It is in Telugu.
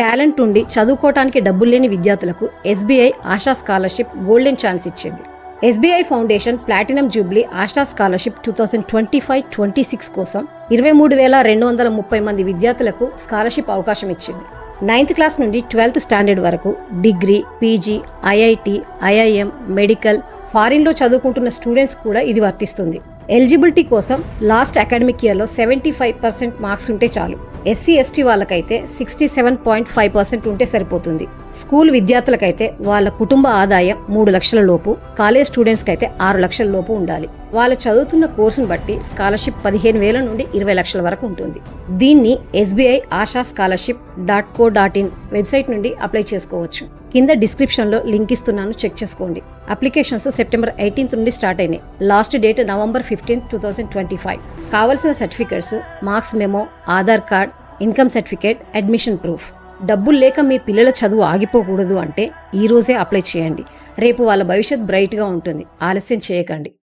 టాలెంట్ ఉండి చదువుకోవటానికి డబ్బులు లేని విద్యార్థులకు SBI Asha scholarship golden chance ఇచ్చింది. SBI foundation platinum jubilee Asha scholarship 2025-26 కోసం 23,230 మంది విద్యార్థులకు స్కాలర్షిప్ అవకాశం ఇచ్చింది. 9th క్లాస్ నుండి 12th స్టాండర్డ్ వరకు degree, PG, IIT, IIM, medical, ఫారిన్లో చదువుకుంటున్న స్టూడెంట్స్ కూడా ఇది వర్తిస్తుంది. ఎలిజిబిలిటీ కోసం లాస్ట్ అకాడమిక్ ఇయర్లో 75% మార్క్స్ ఉంటే చాలు. ఎస్సీ ఎస్టీ వాళ్ళకైతే 67.5% ఉంటే సరిపోతుంది. స్కూల్ విద్యార్థులకైతే వాళ్ళ కుటుంబ ఆదాయం 3 లక్షల లోపు, కాలేజ్ స్టూడెంట్స్కి అయితే 6 లక్షల లోపు ఉండాలి. వాళ్ళు చదువుతున్న కోర్సును బట్టి స్కాలర్షిప్ 15,000 నుండి 20 లక్షల వరకు ఉంటుంది. దీన్ని SBI ASHA scholarship .co.in website నుండి అప్లై చేసుకోవచ్చు. కింద డిస్క్రిప్షన్లో లింక్ ఇస్తున్నాను, చెక్ చేసుకోండి. అప్లికేషన్స్ సెప్టెంబర్ 18 నుండి స్టార్ట్ అయినాయి. Last date November 15, 2025. కావలసిన certificates marks memo, Aadhaar card, income certificate, admission proof. డబ్బులు లేక మీ పిల్లల చదువు ఆగిపోకూడదు అంటే ఈ రోజే అప్లై చేయండి. రేపు వాళ్ళ భవిష్యత్ బ్రైట్గా ఉంటుంది. ఆలస్యం చేయకండి.